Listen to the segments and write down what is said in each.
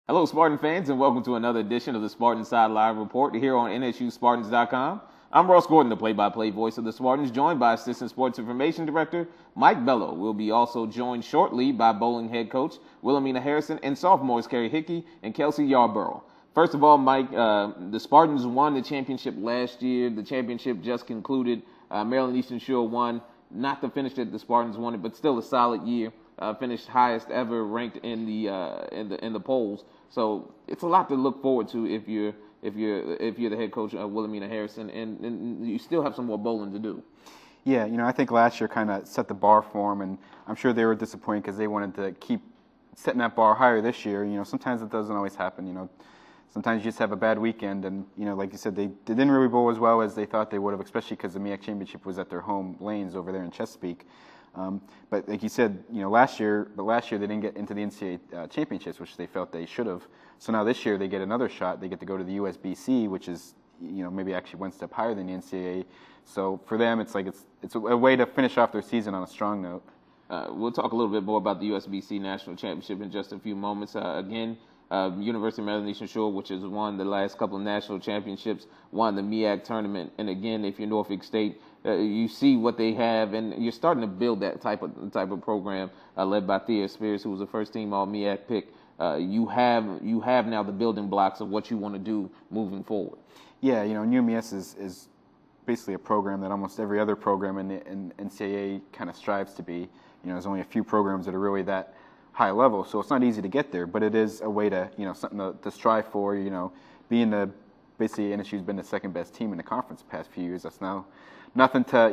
Hello, Spartan fans, and welcome to another edition of the Spartan Sideline Report here on NSUSpartans.com. I'm Ross Gordon, the play-by-play voice of the Spartans, joined by Assistant Sports Information Director Mike Bello. We'll be also joined shortly by bowling head coach Wilhelmenia Harrison and sophomores Carrie Hickey and Kelsea Yarbrough. First of all, Mike, the Spartans won the championship last year. The championship just concluded. Maryland Eastern Shore won. Not the finish that the Spartans wanted, but still a solid year. Finished highest ever ranked in the polls. So it's a lot to look forward to if you're the head coach of Wilhelmenia Harrison, and you still have some more bowling to do. Yeah, I think last year kind of set the bar for them, and I'm sure they were disappointed because they wanted to keep setting that bar higher this year. Sometimes it doesn't always happen. Sometimes you just have a bad weekend, and like you said, they didn't really bowl as well as they thought they would have, especially because the MEAC Championship was at their home lanes over there in Chesapeake. But like you said, last year they didn't get into the NCAA championships, which they felt they should have. So now this year they get another shot. They get to go to the USBC, which is maybe actually one step higher than the NCAA. So for them, it's a way to finish off their season on a strong note. We'll talk a little bit more about the USBC National Championship in just a few moments. University of Maryland Eastern Shore, which has won the last couple of national championships, won the MEAC tournament. And again, if you're Norfolk State, you see what they have, and you're starting to build that type of program led by Thea Spears, who was a first-team All-MEAC pick. You have now the building blocks of what you want to do moving forward. Yeah, UMES is basically a program that almost every other program in the NCAA kind of strives to be. There's only a few programs that are really that high level, so it's not easy to get there, but it is a way to, something to strive for. Being basically NSU's been the second best team in the conference the past few years. That's now nothing to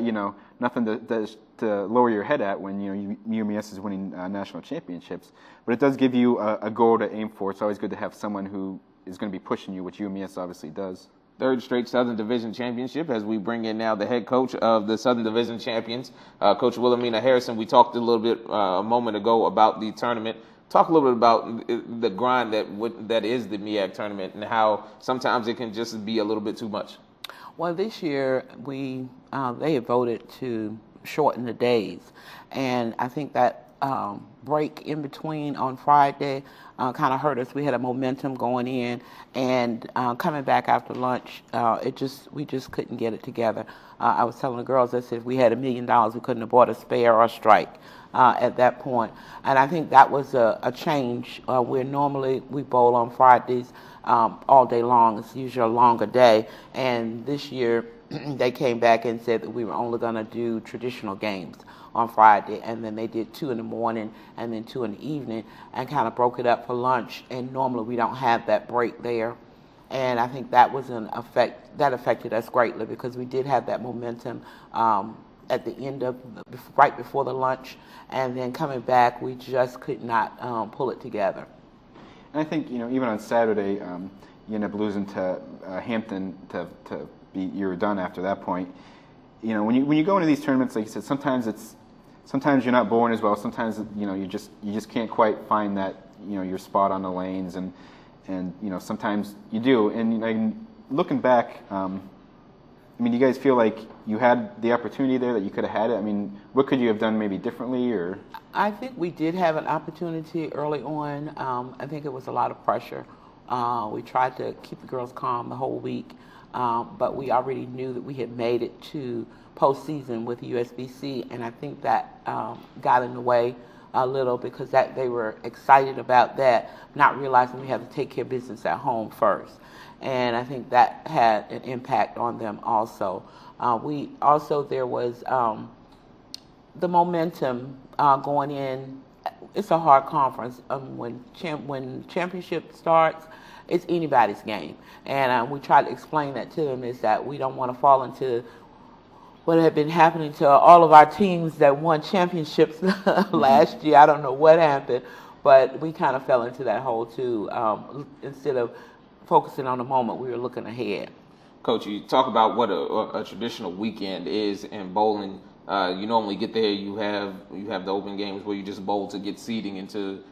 lower your head at when UMES is winning national championships. But it does give you a goal to aim for. It's always good to have someone who is going to be pushing you, which UMES obviously does. Third straight Southern Division championship as we bring in now the head coach of the Southern Division champions, Coach Wilhelmenia Harrison. We talked a little bit a moment ago about the tournament. Talk a little bit about the grind that is the MEAC tournament and how sometimes it can just be a little bit too much. Well, this year they had voted to shorten the days, and I think that break in between on Friday kind of hurt us. We had a momentum going in, and coming back after lunch, we just couldn't get it together. I was telling the girls, I said, if we had $1 million, we couldn't have bought a spare or a strike at that point. And I think that was a change. Where normally we bowl on Fridays all day long. It's usually a longer day, and this year they came back and said that we were only going to do traditional games on Friday, and then they did 2 in the morning and then 2 in the evening, and kind of broke it up for lunch. And normally we don't have that break there, and I think that was that affected us greatly because we did have that momentum at the end of right before the lunch, and then coming back we just could not pull it together. And I think even on Saturday you end up losing to Hampton you were done after that point. When you go into these tournaments, like you said, sometimes you're not bowling as well. Sometimes you just can't quite find that your spot on the lanes, and sometimes you do. And looking back, do you guys feel like you had the opportunity there that you could have had it? What could you have done maybe differently? Or I think we did have an opportunity early on. I think it was a lot of pressure. We tried to keep the girls calm the whole week. But we already knew that we had made it to postseason with USBC, and I think that got in the way a little because they were excited about that, not realizing we had to take care of business at home first. And I think that had an impact on them also. There was the momentum going in. It's a hard conference. When championship starts, it's anybody's game. And we try to explain that to them, is that we don't want to fall into what had been happening to all of our teams that won championships last year. I don't know what happened, but we kind of fell into that hole too. Instead of focusing on the moment, we were looking ahead. Coach, you talk about what a traditional weekend is in bowling. You normally get there, you have the open games where you just bowl to get seeding into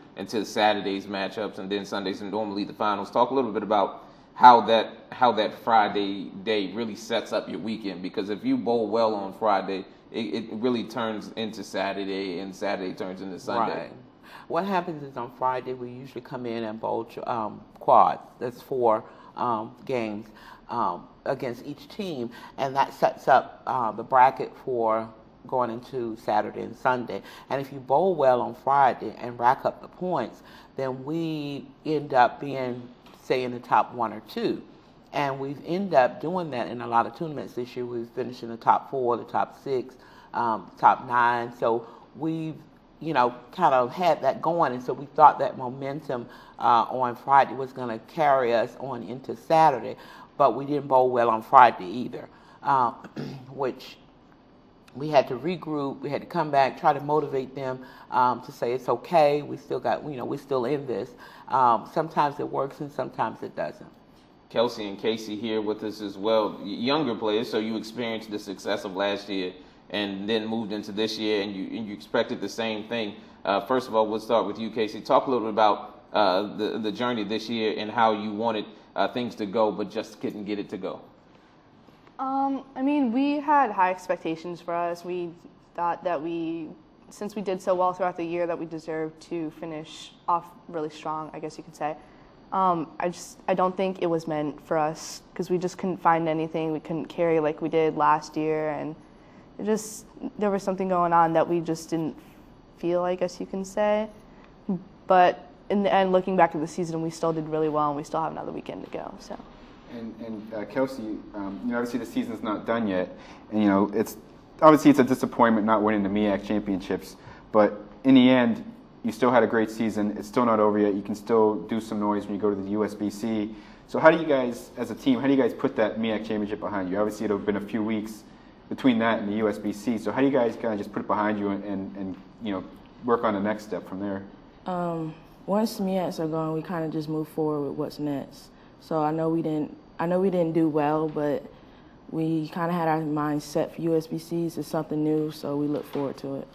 Saturday's matchups, and then Sundays and normally the finals. Talk a little bit about how that Friday day really sets up your weekend, because if you bowl well on Friday, it really turns into Saturday, and Saturday turns into Sunday. Right. What happens is on Friday we usually come in and bowl quads. That's 4 games against each team, and that sets up the bracket for going into Saturday and Sunday. And if you bowl well on Friday and rack up the points, then we end up being, say, in the top 1 or 2. And we've ended up doing that in a lot of tournaments this year. We've finished in the top 4, the top 6, top 9. So we've, kind of had that going. And so we thought that momentum on Friday was going to carry us on into Saturday. But we didn't bowl well on Friday either, which we had to regroup. We had to come back, try to motivate them to say it's okay. We still got, we're still in this. Sometimes it works and sometimes it doesn't. Kelsey and Casey here with us as well, younger players. So you experienced the success of last year and then moved into this year, and you expected the same thing. First of all, we'll start with you, Casey. Talk a little bit about the journey this year and how you wanted things to go, but just couldn't get it to go. We had high expectations for us. We thought that since we did so well throughout the year, that we deserved to finish off really strong, I guess you could say. I don't think it was meant for us because we just couldn't find anything. We couldn't carry like we did last year, and there was something going on that we just didn't feel, I guess you can say. But in the end, looking back at the season, we still did really well, and we still have another weekend to go. So. And Kelsey, obviously the season's not done yet, and it's a disappointment not winning the MEAC championships, but in the end, you still had a great season. It's still not over yet. You can still do some noise when you go to the USBC. So how do you guys, as a team, put that MEAC championship behind you? Obviously, it'll have been a few weeks between that and the USBC. So how do you guys kind of just put it behind you and work on the next step from there? Once MEACs are gone, we kind of just move forward with what's next. So I know we didn't do well, but we kind of had our minds set for USBCs. It's something new, so we look forward to it.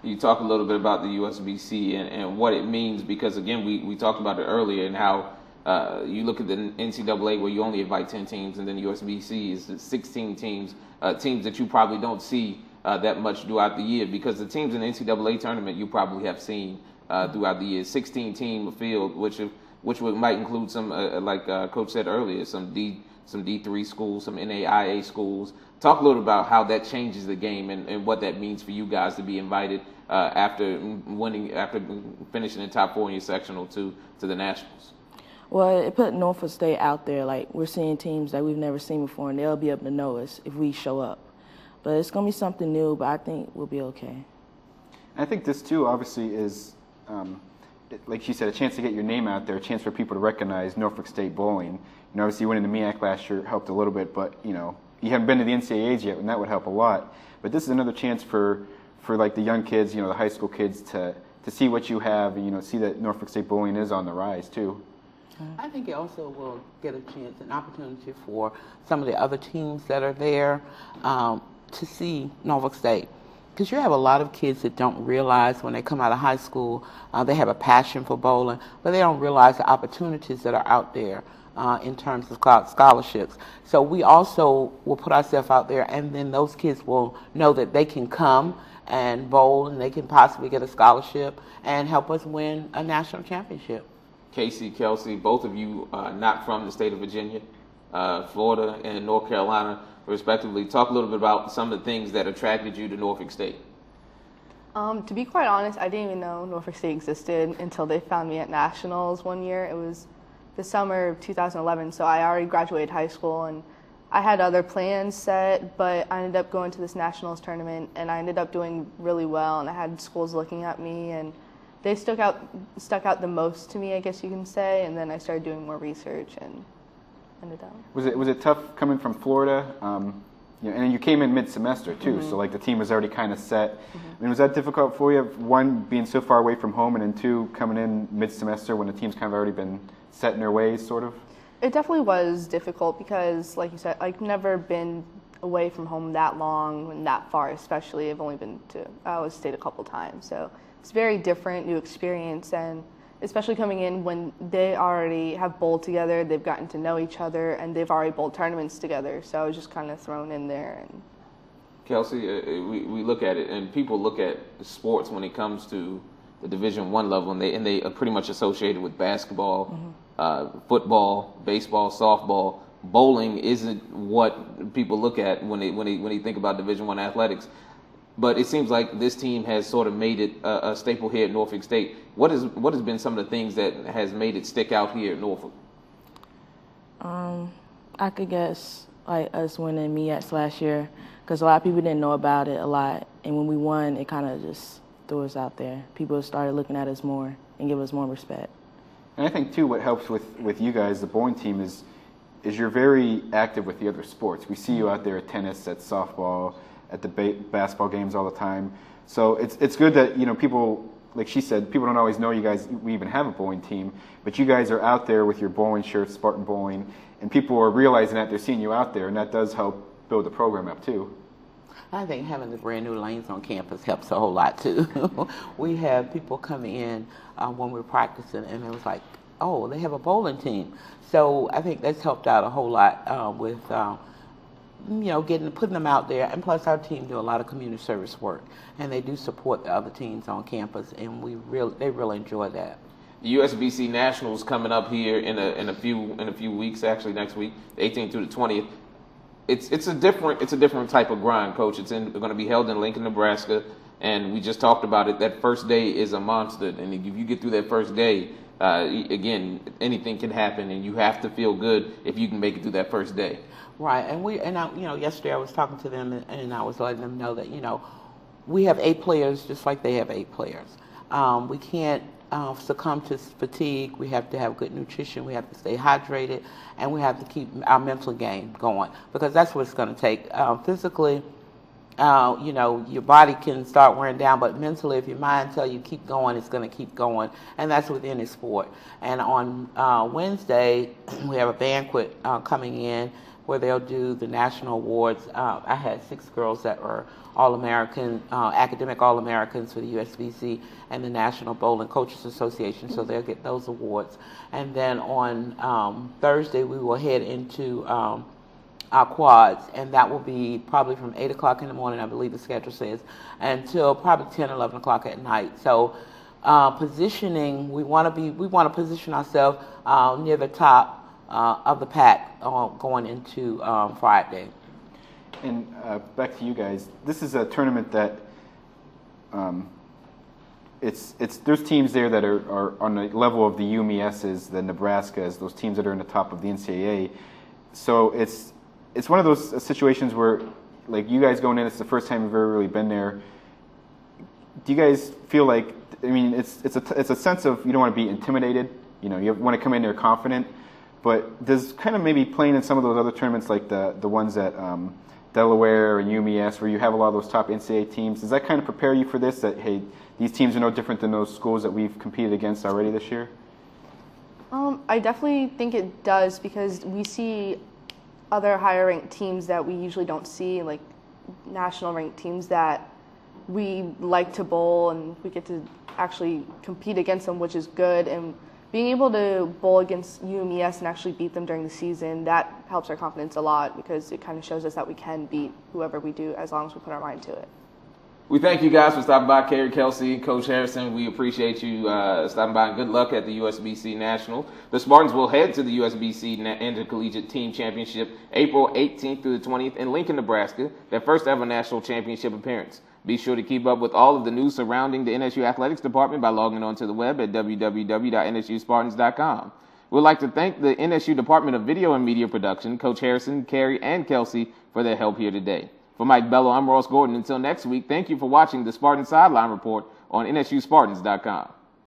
You talk a little bit about the USBC and what it means, because, again, we talked about it earlier, and how you look at the NCAA where you only invite 10 teams, and then USBC is 16 teams, teams that you probably don't see that much throughout the year, because the teams in the NCAA tournament you probably have seen throughout the year. 16-team field, which might include some, like Coach said earlier, some D3 schools, some NAIA schools. Talk a little about how that changes the game and what that means for you guys to be invited after finishing in top 4 in your sectional to the Nationals. Well, it put Norfolk State out there. Like, we're seeing teams that we've never seen before, and they'll be able to know us if we show up. But it's going to be something new, but I think we'll be okay. I think this, too, obviously is, like she said, a chance to get your name out there, a chance for people to recognize Norfolk State bowling. Obviously winning the MEAC last year helped a little bit, but, you haven't been to the NCAAs yet, and that would help a lot. But this is another chance for like the young kids, the high school kids to see what you have, and, see that Norfolk State bowling is on the rise, too. I think it also will get a chance, an opportunity for some of the other teams that are there to see Norfolk State. Because you have a lot of kids that don't realize when they come out of high school, they have a passion for bowling, but they don't realize the opportunities that are out there in terms of scholarships. So we also will put ourselves out there, and then those kids will know that they can come and bowl, and they can possibly get a scholarship and help us win a national championship. Casey, Kelsey, both of you not from the state of Virginia, Florida, and North Carolina, respectively. Talk a little bit about some of the things that attracted you to Norfolk State. To be quite honest, I didn't even know Norfolk State existed until they found me at Nationals one year. It was the summer of 2011, so I already graduated high school, and I had other plans set, but I ended up going to this Nationals tournament, and I ended up doing really well, and I had schools looking at me, and they stuck out the most to me, I guess you can say, and then I started doing more research and ended up. Was it tough coming from Florida? And you came in mid-semester too, so like the team was already kind of set. Was that difficult for you? One, being so far away from home, and then two, coming in mid-semester when the team's kind of already been set in their ways, sort of? It definitely was difficult because, like you said, I've never been away from home that long and that far, especially. I've only been to Iowa State a couple times, so it's very different, new experience, and especially coming in when they already have bowled together, they've gotten to know each other, and they've already bowled tournaments together, so I was just kind of thrown in there. And Kelsey, we look at it, and people look at sports when it comes to the Division I level, and they are pretty much associated with basketball, football, baseball, softball. Bowling isn't what people look at when they think about Division I athletics. But it seems like this team has sort of made it a staple here at Norfolk State. What has been some of the things that has made it stick out here at Norfolk? I could guess like us winning MEACs last year, because a lot of people didn't know about it a lot, and when we won, it kind of just threw us out there. People started looking at us more and give us more respect. And I think too, what helps with you guys, the bowling team, is you're very active with the other sports. We see you out there at tennis, at softball, at the basketball games all the time. So it's good that, you know, people, like she said, people don't always know you guys, we even have a bowling team, but you guys are out there with your bowling shirts, Spartan Bowling, and people are realizing that, they're seeing you out there, and that does help build the program up too. I think having the brand new lanes on campus helps a whole lot too. We have people come in when we're practicing, and it was like, oh, they have a bowling team. So I think that's helped out a whole lot with you know, putting them out there. And plus, our team do a lot of community service work, and they do support the other teams on campus, and they really enjoy that. The USBC Nationals coming up here in a few weeks, actually next week, the 18th through the 20th. It's a different type of grind, Coach. It's going to be held in Lincoln, Nebraska, and we just talked about it. That first day is a monster, and if you get through that first day, again, anything can happen, and you have to feel good if you can make it through that first day. Right, and yesterday I was talking to them, and I was letting them know that, you know, we have 8 players just like they have 8 players. We can't succumb to fatigue. We have to have good nutrition. We have to stay hydrated, and we have to keep our mental game going, because that's what it's going to take. Physically, you know, your body can start wearing down, but mentally, if your mind tells you keep going, it's going to keep going, and that's with any sport. And on Wednesday, we have a banquet coming in where they'll do the national awards. I had 6 girls that were All-American, academic All-Americans for the USBC and the National Bowling Coaches Association, so they'll get those awards. And then on Thursday, we will head into our quads, and that will be probably from 8 o'clock in the morning, I believe the schedule says, until probably 10, 11 o'clock at night. So positioning, we want to position ourselves near the top of the pack going into Friday. And back to you guys, this is a tournament that there's teams there that are on the level of the UMESs, the Nebraskas, those teams that are in the top of the NCAA. So it's one of those situations where, like, you guys going in, it's the first time you've ever really been there. Do you guys feel like, I mean, it's a sense of, you don't want to be intimidated, you know, you want to come in there confident, but does kind of maybe playing in some of those other tournaments, like the ones at Delaware and UMES, where you have a lot of those top NCAA teams, does that kind of prepare you for this, that, hey, these teams are no different than those schools that we've competed against already this year? I definitely think it does, because we see other higher ranked teams that we usually don't see, like national ranked teams that we like to bowl, and we get to actually compete against them, which is good. And being able to bowl against UMES and actually beat them during the season, that helps our confidence a lot, because it kind of shows us that we can beat whoever we do as long as we put our mind to it. We thank you guys for stopping by, Carrie, Kelsey, Coach Harrison. We appreciate you stopping by, and good luck at the USBC National. The Spartans will head to the USBC Intercollegiate Team Championship April 18th through the 20th in Lincoln, Nebraska, their first ever national championship appearance. Be sure to keep up with all of the news surrounding the NSU Athletics Department by logging on to the web at www.nsuspartans.com. We'd like to thank the NSU Department of Video and Media Production, Coach Harrison, Carrie, and Kelsey for their help here today. For Mike Bello, I'm Ross Gordon. Until next week, thank you for watching the Spartan Sideline Report on NSUSpartans.com.